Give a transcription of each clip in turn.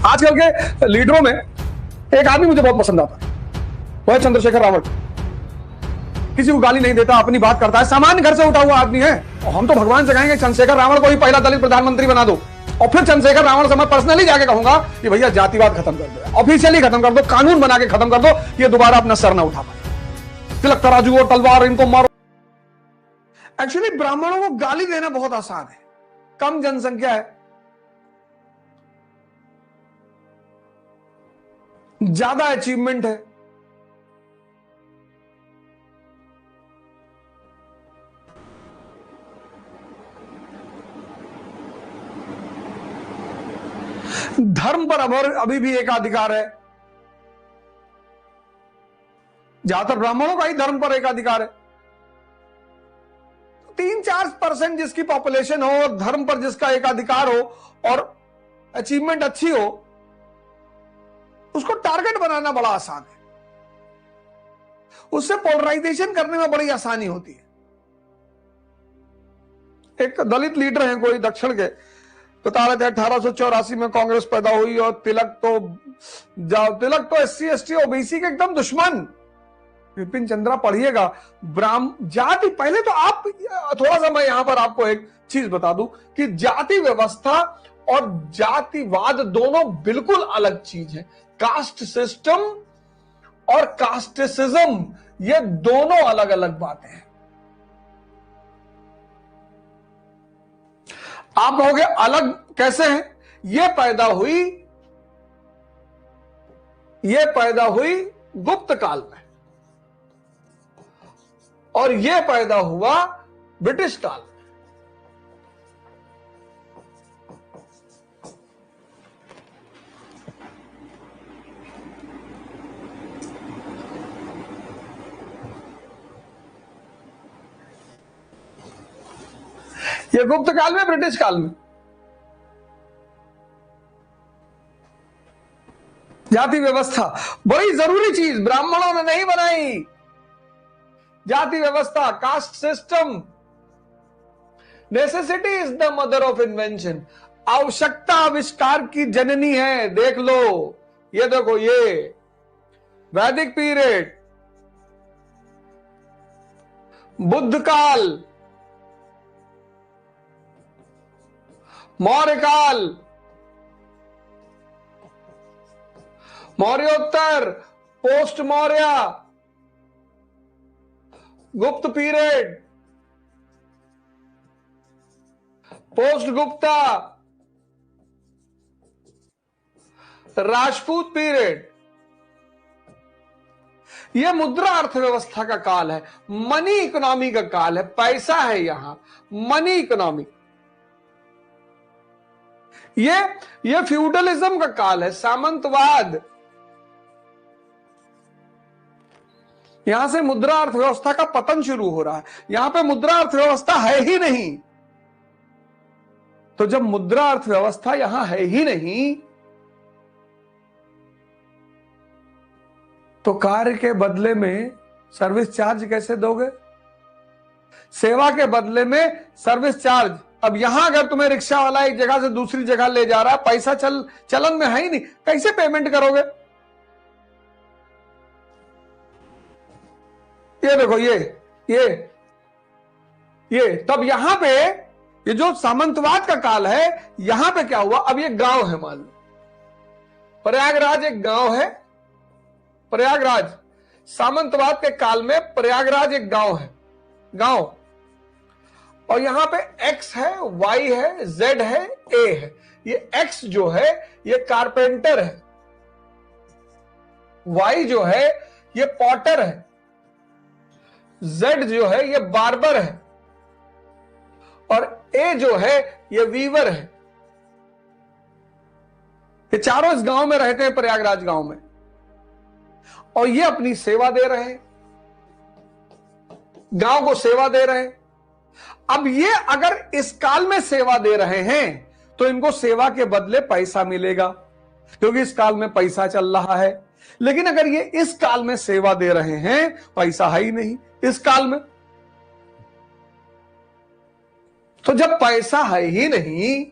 आजकल के लीडरों में एक आदमी मुझे बहुत पसंद आता है, वो है चंद्रशेखर रावण। किसी को गाली नहीं देता, अपनी बात करता है, सामान्य घर से उठा हुआ आदमी है। और हम तो भगवान से कहेंगे चंद्रशेखर रावण को ही पहला दलित प्रधानमंत्री बना दो, और फिर चंद्रशेखर रावण से मैं पर्सनली जाके कहूंगा कि भैया जातिवाद खत्म कर दो, ऑफिशियली खत्म कर दो, कानून बना के खत्म कर दो, ये दोबारा अपना सर ना उठा पाए। तिलक तराजू और तलवार, इनको मारो। एक्चुअली ब्राह्मणों को गाली देना बहुत आसान है, कम जनसंख्या है, ज्यादा अचीवमेंट है। धर्म पर अभी भी एकाधिकार है, ज्यादातर ब्राह्मणों का ही धर्म पर एकाधिकार है। 3-4% जिसकी पॉपुलेशन हो और धर्म पर जिसका एकाधिकार हो और अचीवमेंट अच्छी हो, उसको टारगेट बनाना बड़ा आसान है, उससे पोलराइजेशन करने में बड़ी आसानी होती है। एक दलित लीडर हैं कोई दक्षिण के, बता रहे थे 1884 में कांग्रेस पैदा हुई और तिलक तो SC ST OBC के एकदम दुश्मन। विपिन चंद्रा पढ़िएगा, ब्राह्मण जाति। पहले तो आप थोड़ा सा मैं यहां पर आपको एक चीज बता दूं कि जाति व्यवस्था और जातिवाद दोनों बिल्कुल अलग चीज है। कास्ट सिस्टम और कास्टिसिज्म, ये दोनों अलग अलग बातें हैं। आप कहोगे अलग कैसे हैं? ये पैदा हुई गुप्त काल में, और ये पैदा हुआ ब्रिटिश काल में। ये गुप्त काल में, ब्रिटिश काल में। जाति व्यवस्था बड़ी जरूरी चीज ब्राह्मणों ने नहीं बनाई। जाति व्यवस्था, caste system, necessity is the mother of invention. आवश्यकता आविष्कार की जननी है। देख लो, ये देखो, ये वैदिक पीरियड, बुद्ध काल, मौर्य काल, मौर्योत्तर, पोस्ट मौर्य, गुप्त period, post Gupta, Rajput period. यह मुद्रा अर्थव्यवस्था का काल है, मनी इकोनॉमी का काल है। पैसा है यहां, मनी इकोनॉमी। ये फ्यूडलिज्म का काल है, सामंतवाद। यहां से मुद्रा अर्थव्यवस्था का पतन शुरू हो रहा है। यहां पे मुद्रा अर्थव्यवस्था है ही नहीं। तो जब मुद्रा अर्थव्यवस्था यहां है ही नहीं, तो कार्य के बदले में सर्विस चार्ज कैसे दोगे? सेवा के बदले में सर्विस चार्ज। अब यहां अगर तुम्हें रिक्शा वाला एक जगह से दूसरी जगह ले जा रहा है, पैसा चलन में है ही नहीं, कैसे पेमेंट करोगे? ये देखो, ये तब यहां पे, ये जो सामंतवाद का काल है, यहां पे क्या हुआ? अब ये गांव है, मान लो प्रयागराज एक गांव है। प्रयागराज सामंतवाद के काल में प्रयागराज एक गांव है, गांव। और यहां पे X है, Y है, Z है, A है। ये X जो है ये कारपेंटर है, Y जो है ये पॉटर है, Z जो है ये बार्बर है, और A जो है ये वीवर है। ये चारों इस गांव में रहते हैं, प्रयागराज गांव में, और ये अपनी सेवा दे रहे हैं, गांव को सेवा दे रहे हैं। अब ये अगर इस काल में सेवा दे रहे हैं तो इनको सेवा के बदले पैसा मिलेगा, क्योंकि इस काल में पैसा चल रहा है। लेकिन अगर ये इस काल में सेवा दे रहे हैं, पैसा है ही नहीं इस काल में, तो जब पैसा है ही नहीं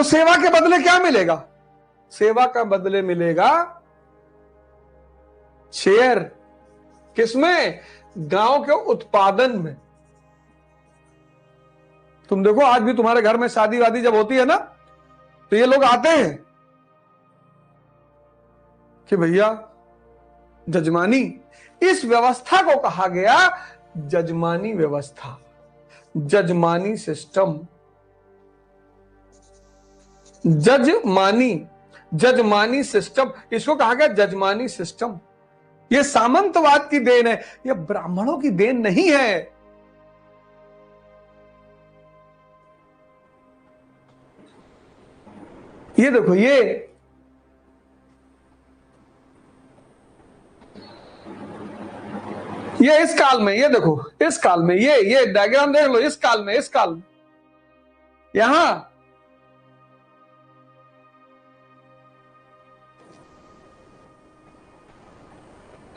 तो सेवा के बदले क्या मिलेगा? सेवा का बदले मिलेगा शेयर। किसमें? गांव के उत्पादन में। तुम देखो आज भी तुम्हारे घर में शादी वादी जब होती है ना, तो ये लोग आते हैं कि भैया जजमानी, इस व्यवस्था को कहा गया जजमानी व्यवस्था, जजमानी सिस्टम। जजमानी सिस्टम, इसको कहा गया जजमानी सिस्टम। यह सामंतवाद की देन है, यह ब्राह्मणों की देन नहीं है। ये देखो, ये इस काल में, ये देखो इस काल में, ये डायग्राम देख लो, इस काल में यहां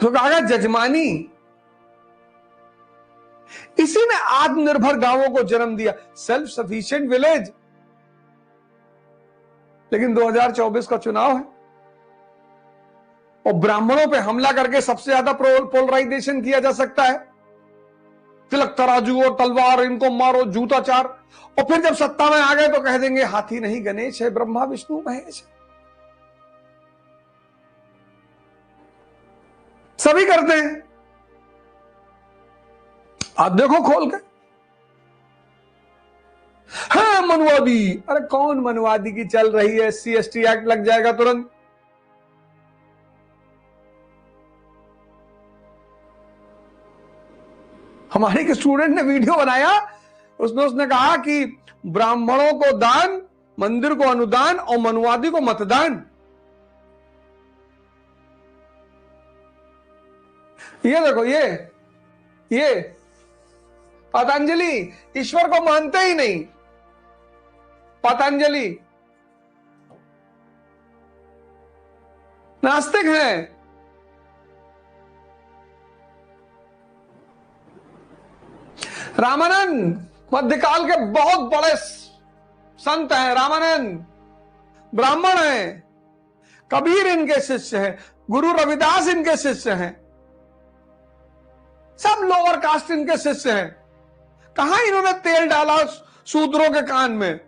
तो कहा गया जजमानी। इसी ने आत्मनिर्भर गांवों को जन्म दिया, सेल्फ सफिशिएंट विलेज। लेकिन 2024 का चुनाव है और ब्राह्मणों पे हमला करके सबसे ज्यादा पोलराइजेशन किया जा सकता है। तिलक तराजू और तलवार, इनको मारो, जूताचार। और फिर जब सत्ता में आ गए तो कह देंगे हाथी नहीं गणेश है, ब्रह्मा विष्णु महेश है। सभी करते हैं। आप देखो खोल के। हाँ मनुवादी, अरे कौन मनुवादी की चल रही है? SC/ST एक्ट लग जाएगा तुरंत। हमारे एक स्टूडेंट ने वीडियो बनाया, उसमें उसने कहा कि ब्राह्मणों को दान, मंदिर को अनुदान और मनुवादी को मतदान। ये देखो, ये पतंजलि ईश्वर को मानते ही नहीं। पतंजलि नास्तिक हैं। रामानंद मध्यकाल के बहुत बड़े संत हैं। रामानंद ब्राह्मण हैं। कबीर इनके शिष्य हैं। गुरु रविदास इनके शिष्य हैं। सब लोअर कास्ट इनके शिष्य हैं। कहां इन्होंने तेल डाला शूद्रों के कान में?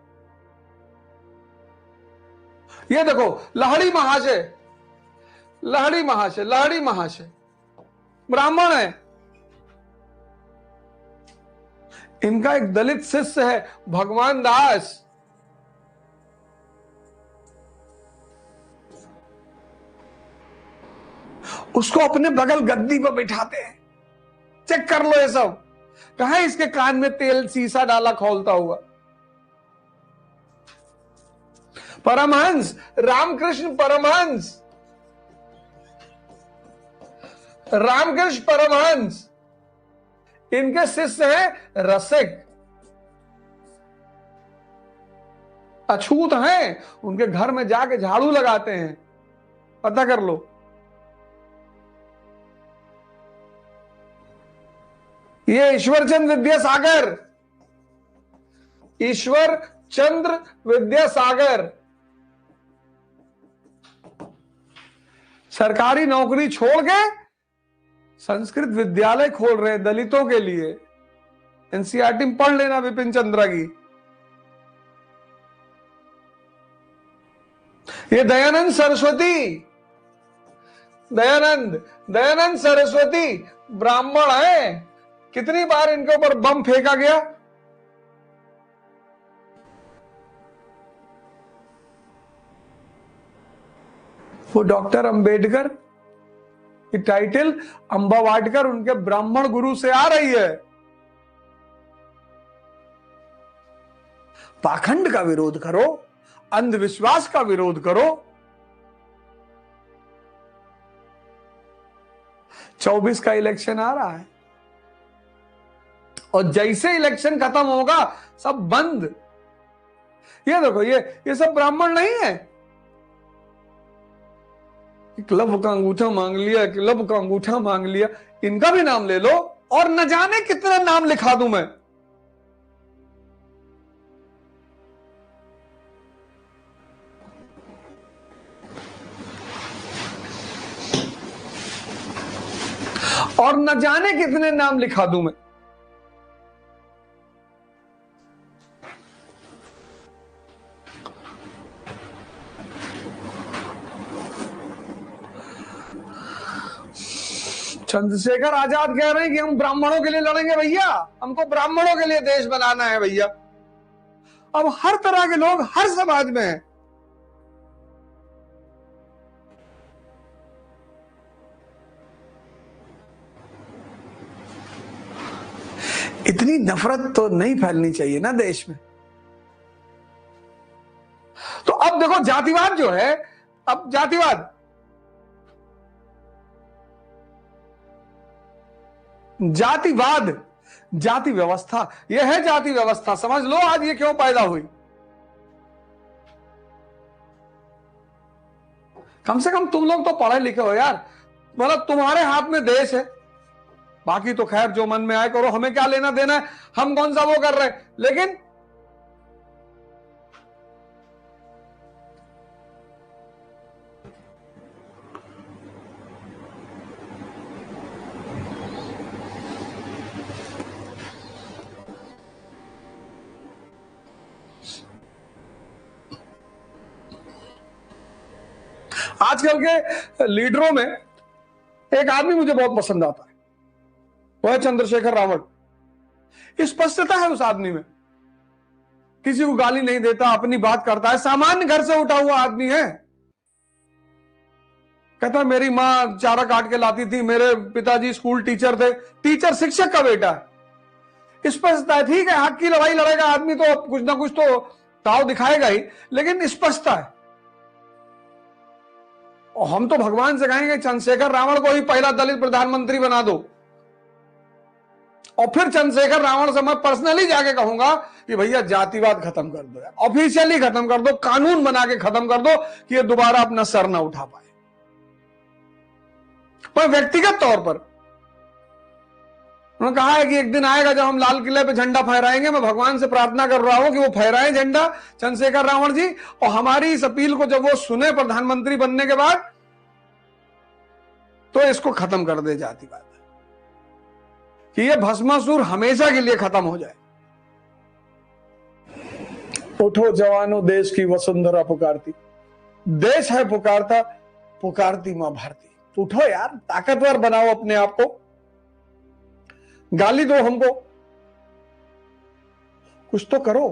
ये देखो, लहड़ी महाशय ब्राह्मण है। इनका एक दलित शिष्य है, भगवान दास। उसको अपने बगल गद्दी पर बिठाते हैं। चेक कर लो ये सब। कहां इसके कान में तेल सीसा डाला खोलता हुआ? परमहंस, रामकृष्ण परमहंस इनके शिष्य हैं। रसिक, अछूत हैं। उनके घर में जाके झाड़ू लगाते हैं। पता कर लो। ये ईश्वर चंद्र विद्यासागर सरकारी नौकरी छोड़ के संस्कृत विद्यालय खोल रहे हैं दलितों के लिए। एनसीईआरटी में पढ़ लेना विपिन चंद्रा की। ये दयानंद सरस्वती ब्राह्मण है। कितनी बार इनके ऊपर बम फेंका गया। वो डॉक्टर अंबेडकर की टाइटल अंबा वाटकर उनके ब्राह्मण गुरु से आ रही है। पाखंड का विरोध करो, अंधविश्वास का विरोध करो। 24 का इलेक्शन आ रहा है और जैसे इलेक्शन खत्म होगा सब बंद। ये देखो, ये सब ब्राह्मण नहीं है। क्लब का अंगूठा मांग लिया, इनका भी नाम ले लो और न जाने कितने नाम लिखा दूं मैं। और न जाने कितने नाम लिखा दूं मैं। चंद्रशेखर आजाद कह रहे हैं कि हम ब्राह्मणों के लिए लड़ेंगे भैया, हमको ब्राह्मणों के लिए देश बनाना है भैया। अब हर तरह के लोग हर समाज में हैं। इतनी नफरत तो नहीं फैलनी चाहिए ना देश में। तो अब देखो जातिवाद जो है, अब जातिवाद, जातिवाद, जाति व्यवस्था, यह है जाति व्यवस्था। समझ लो आज ये क्यों पैदा हुई। कम से कम तुम लोग तो पढ़े लिखे हो यार, मतलब तुम्हारे हाथ में देश है। बाकी तो खैर जो मन में आए करो, हमें क्या लेना देना है, हम कौन सा वो कर रहे हैं। लेकिन आजकल के लीडरों में एक आदमी मुझे बहुत पसंद आता है, वो है चंद्रशेखर रावण। स्पष्टता है उस आदमी में, किसी को गाली नहीं देता, अपनी बात करता है, सामान्य घर से उठा हुआ आदमी है। कहता है मेरी मां चारा काट के लाती थी, मेरे पिताजी स्कूल टीचर थे। टीचर शिक्षक का बेटा है। स्पष्टता है, ठीक है हक की लड़ाई लड़ेगा आदमी तो कुछ ना कुछ तो ताव दिखाएगा ही, लेकिन स्पष्टता है। और हम तो भगवान से कहेंगे चंद्रशेखर रावण को ही पहला दलित प्रधानमंत्री बना दो। और फिर चंद्रशेखर रावण से मैं पर्सनली जाके कहूंगा कि भैया जातिवाद खत्म कर दो यार, ऑफिशियली खत्म कर दो, कानून बना के खत्म कर दो कि ये दोबारा अपना सर ना उठा पाए। पर व्यक्तिगत तौर पर उन्होंने कहा है कि एक दिन आएगा जब हम लाल किले पे झंडा फहराएंगे। मैं भगवान से प्रार्थना कर रहा हूं कि वो फहराएं झंडा चंद्रशेखर रावण जी, और हमारी इस अपील को जब वो सुने प्रधानमंत्री बनने के बाद, तो इसको खत्म कर दे जातिवाद, कि ये भस्मासुर हमेशा के लिए खत्म हो जाए। उठो जवानों देश की वसुंधरा पुकारती, देश है पुकारता, पुकारती मां भारती। उठो यार, ताकतवर बनाओ अपने आप को, गाली दो हमको, कुछ तो करो।